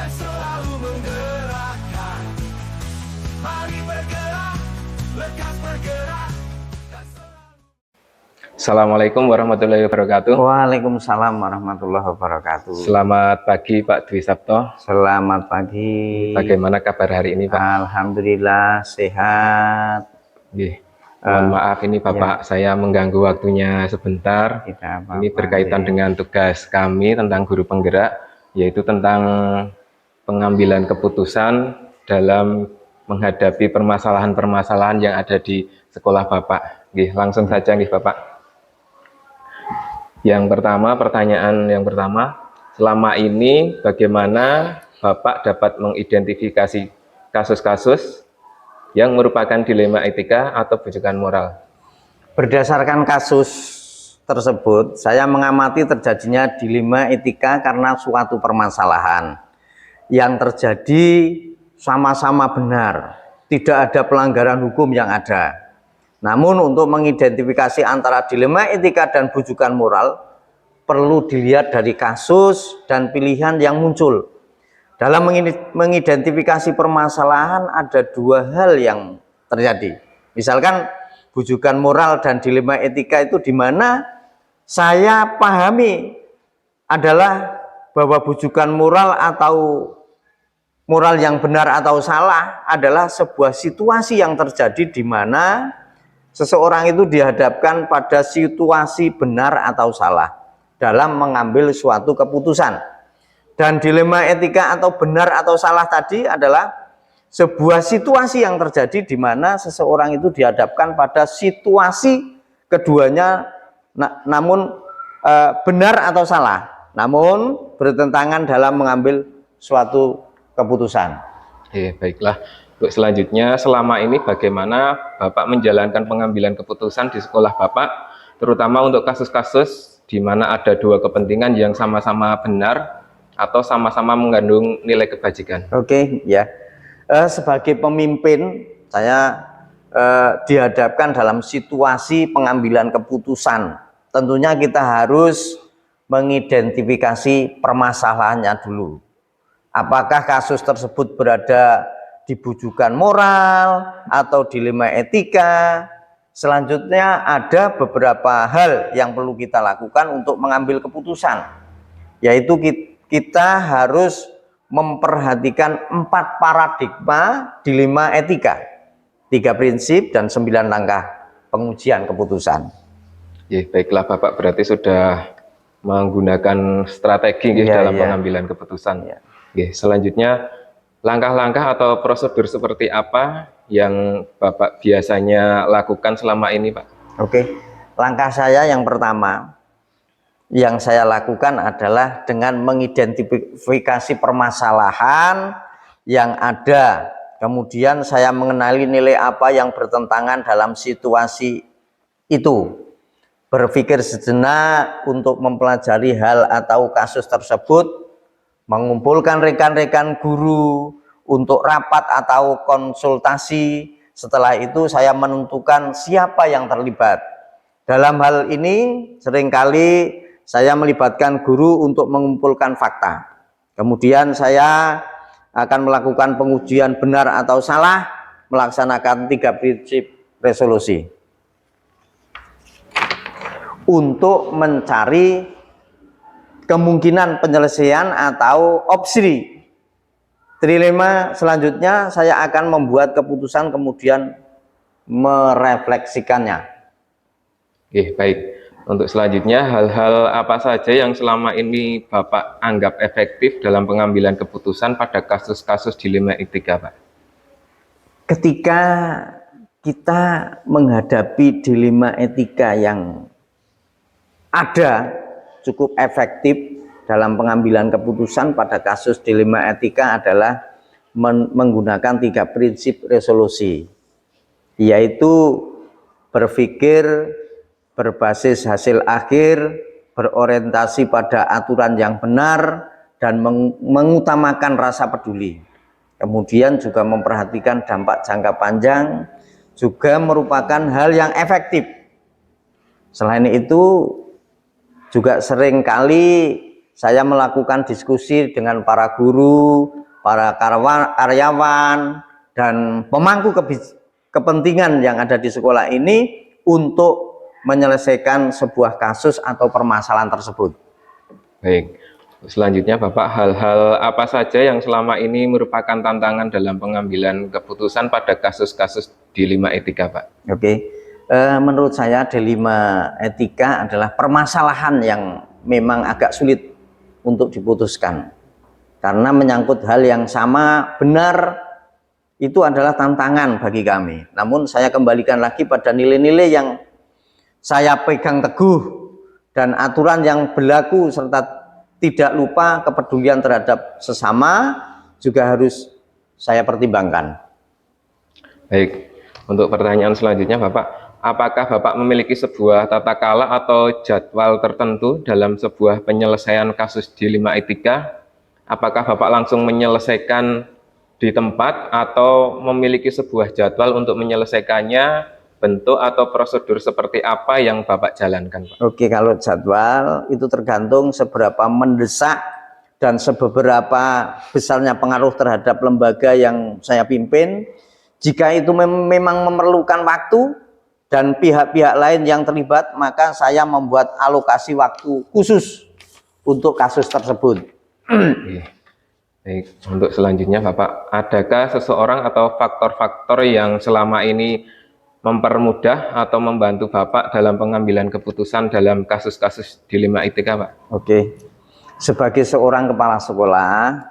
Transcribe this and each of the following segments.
dan selalu menggerakkan. Mari bergerak, lekas bergerak. Assalamualaikum warahmatullahi wabarakatuh. Waalaikumsalam warahmatullahi wabarakatuh. Selamat pagi Pak Dwi Sabto. Selamat pagi. Bagaimana kabar hari ini Pak? Alhamdulillah sehat. Mohon maaf ini Bapak, saya mengganggu waktunya sebentar. Ini berkaitan dengan tugas kami tentang guru penggerak, yaitu tentang pengambilan keputusan dalam menghadapi permasalahan-permasalahan yang ada di sekolah Bapak. Langsung saja Bapak. Pertanyaan yang pertama, selama ini bagaimana Bapak dapat mengidentifikasi kasus-kasus yang merupakan dilema etika atau bujukan moral? Berdasarkan kasus tersebut, saya mengamati terjadinya dilema etika karena suatu permasalahan yang terjadi sama-sama benar, tidak ada pelanggaran hukum yang ada. Namun untuk mengidentifikasi antara dilema etika dan bujukan moral perlu dilihat dari kasus dan pilihan yang muncul. Dalam mengidentifikasi permasalahan ada dua hal yang terjadi. Misalkan bujukan moral dan dilema etika itu di mana saya pahami adalah bahwa bujukan moral atau moral yang benar atau salah adalah sebuah situasi yang terjadi di mana seseorang itu dihadapkan pada situasi benar atau salah dalam mengambil suatu keputusan. Dan dilema etika atau benar atau salah tadi adalah sebuah situasi yang terjadi di mana seseorang itu dihadapkan pada situasi keduanya namun benar atau salah, namun bertentangan dalam mengambil suatu keputusan. Baiklah. Untuk selanjutnya, selama ini bagaimana Bapak menjalankan pengambilan keputusan di sekolah Bapak, terutama untuk kasus-kasus di mana ada dua kepentingan yang sama-sama benar atau sama-sama mengandung nilai kebajikan? Sebagai pemimpin, saya dihadapkan dalam situasi pengambilan keputusan. Tentunya kita harus mengidentifikasi permasalahannya dulu. Apakah kasus tersebut berada di bujukan moral atau dilema etika? Selanjutnya ada beberapa hal yang perlu kita lakukan untuk mengambil keputusan, yaitu kita harus memperhatikan 4 paradigma dilema etika, 3 prinsip dan 9 langkah pengujian keputusan. Baiklah Bapak, berarti sudah menggunakan strategi dalam pengambilan keputusan. Selanjutnya, langkah-langkah atau prosedur seperti apa yang Bapak biasanya lakukan selama ini, Pak? Langkah saya yang pertama yang saya lakukan adalah dengan mengidentifikasi permasalahan yang ada. Kemudian saya mengenali nilai apa yang bertentangan dalam situasi itu. Berpikir sejenak untuk mempelajari hal atau kasus tersebut, mengumpulkan rekan-rekan guru untuk rapat atau konsultasi. Setelah itu saya menentukan siapa yang terlibat. Dalam hal ini seringkali saya melibatkan guru untuk mengumpulkan fakta. Kemudian saya akan melakukan pengujian benar atau salah, melaksanakan 3 prinsip resolusi untuk mencari kemungkinan penyelesaian atau opsi trilema. Selanjutnya saya akan membuat keputusan kemudian merefleksikannya. Baik. Untuk selanjutnya, hal-hal apa saja yang selama ini Bapak anggap efektif dalam pengambilan keputusan pada kasus-kasus dilema etika, Pak? Ketika kita menghadapi dilema etika yang ada, cukup efektif dalam pengambilan keputusan pada kasus dilema etika adalah menggunakan 3 prinsip resolusi, yaitu berpikir berbasis hasil akhir, berorientasi pada aturan yang benar, dan mengutamakan rasa peduli. Kemudian juga memperhatikan dampak jangka panjang, juga merupakan hal yang efektif. Selain itu juga seringkali saya melakukan diskusi dengan para guru, para karyawan, dan pemangku kepentingan yang ada di sekolah ini untuk menyelesaikan sebuah kasus atau permasalahan tersebut. Baik, selanjutnya Bapak, hal-hal apa saja yang selama ini merupakan tantangan dalam pengambilan keputusan pada kasus-kasus dilema etika, Pak? Oke, menurut saya dilema etika adalah permasalahan yang memang agak sulit untuk diputuskan, karena menyangkut hal yang sama benar, itu adalah tantangan bagi kami. Namun saya kembalikan lagi pada nilai-nilai yang saya pegang teguh dan aturan yang berlaku, serta tidak lupa kepedulian terhadap sesama juga harus saya pertimbangkan. Baik, untuk pertanyaan selanjutnya Bapak, apakah Bapak memiliki sebuah tata kala atau jadwal tertentu dalam sebuah penyelesaian kasus dilema etika? Apakah Bapak langsung menyelesaikan di tempat atau memiliki sebuah jadwal untuk menyelesaikannya, bentuk atau prosedur seperti apa yang Bapak jalankan, Pak? Oke, kalau jadwal itu tergantung seberapa mendesak dan seberapa besarnya pengaruh terhadap lembaga yang saya pimpin. Jika itu memang memerlukan waktu dan pihak-pihak lain yang terlibat, maka saya membuat alokasi waktu khusus untuk kasus tersebut. Baik, untuk selanjutnya Bapak, adakah seseorang atau faktor-faktor yang selama ini mempermudah atau membantu Bapak dalam pengambilan keputusan dalam kasus-kasus dilema etika, Pak? Oke, sebagai seorang kepala sekolah,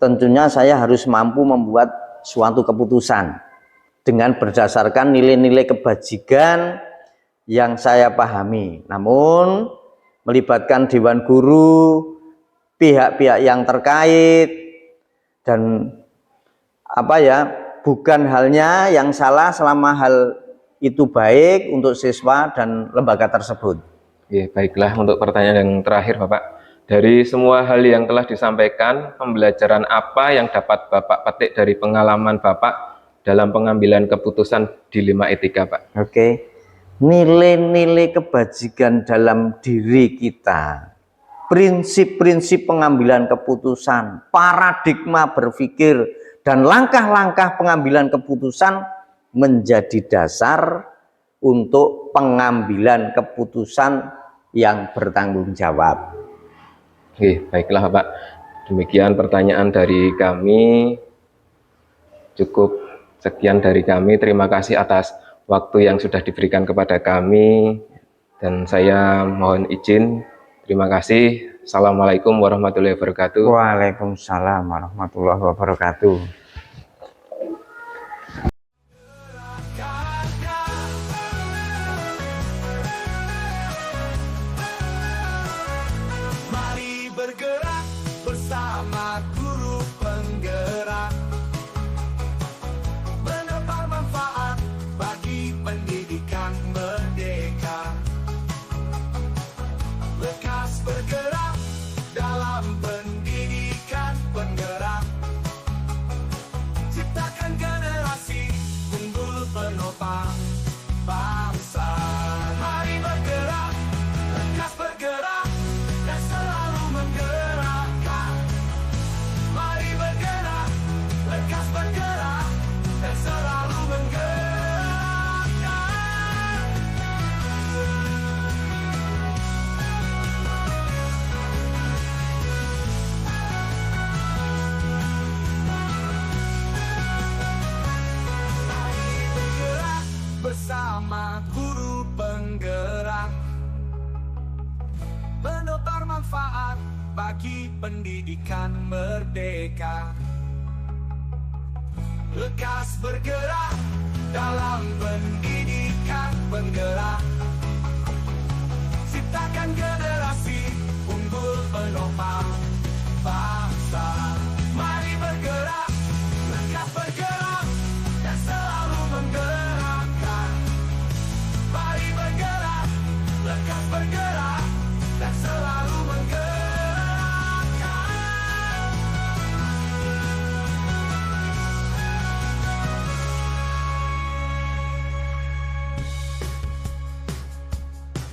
tentunya saya harus mampu membuat suatu keputusan dengan berdasarkan nilai-nilai kebajikan yang saya pahami. Namun melibatkan dewan guru, pihak-pihak yang terkait, dan bukan halnya yang salah selama hal itu baik untuk siswa dan lembaga tersebut. Ya, baiklah, untuk pertanyaan yang terakhir Bapak, dari semua hal yang telah disampaikan, pembelajaran apa yang dapat Bapak petik dari pengalaman Bapak dalam pengambilan keputusan dilema etika, Pak? Oke, nilai-nilai kebajikan dalam diri kita, prinsip-prinsip pengambilan keputusan, paradigma berpikir, dan langkah-langkah pengambilan keputusan menjadi dasar untuk pengambilan keputusan yang bertanggung jawab. Oke, baiklah Pak. Demikian pertanyaan dari kami. Cukup sekian dari kami. Terima kasih atas waktu yang sudah diberikan kepada kami. Dan saya mohon izin. Terima kasih. Assalamualaikum warahmatullahi wabarakatuh. Waalaikumsalam warahmatullahi wabarakatuh. Mari bergerak bersama guru penggerak, menebar manfaat bagi pendidikan merdeka. Lekas bergerak dalam pendidikan penggerak, ciptakan generasi unggul penopang bangsa. Mari bergerak, lekas bergerak, dan selalu menggerakkan. Mari bergerak, lekas bergerak, dan selalu menggerakkan. Bersama guru penggerak, menebar manfaat bagi pendidikan merdeka. Lekas bergerak dalam pendidikan penggerak, ciptakan generasi unggul penopang bangsa. Mari bergerak, lekas bergerak, dan selalu menggerakkan. Mari bergerak, lekas bergerak, dan selalu menggerakkan.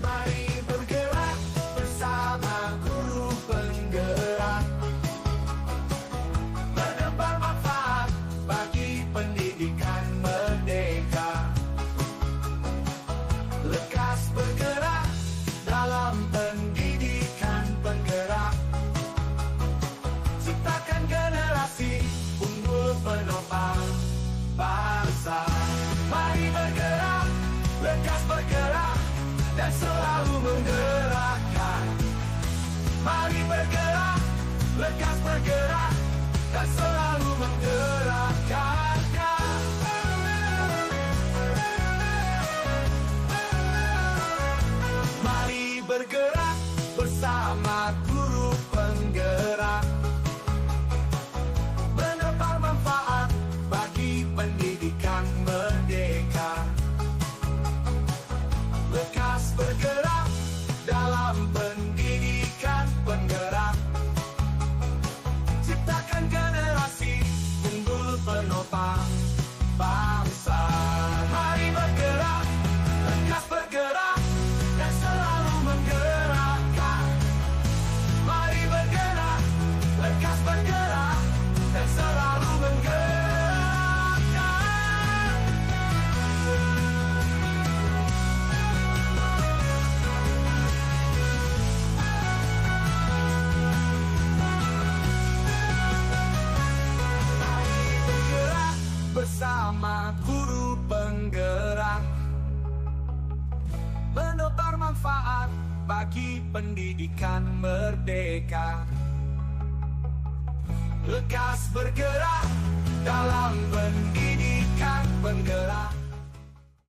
Mari bergerak bersama guru penggerak. dan selalu menggerakkannya. Mari bergerak bersama guru penggerak, menebar manfaat bagi pendidikan merdeka. Lekas bergerak dalam pendidikan penggerak, ciptakan generasi unggul penopang bangsa. Mari bergerak, lekas bergerak, dan selalu menggerakkan. Mari bergerak, lekas bergerak, dan selalu menggerakkan. Bersama guru penggerak, menebar manfaat bagi pendidikan merdeka. Lekas bergerak dalam pendidikan penggerak.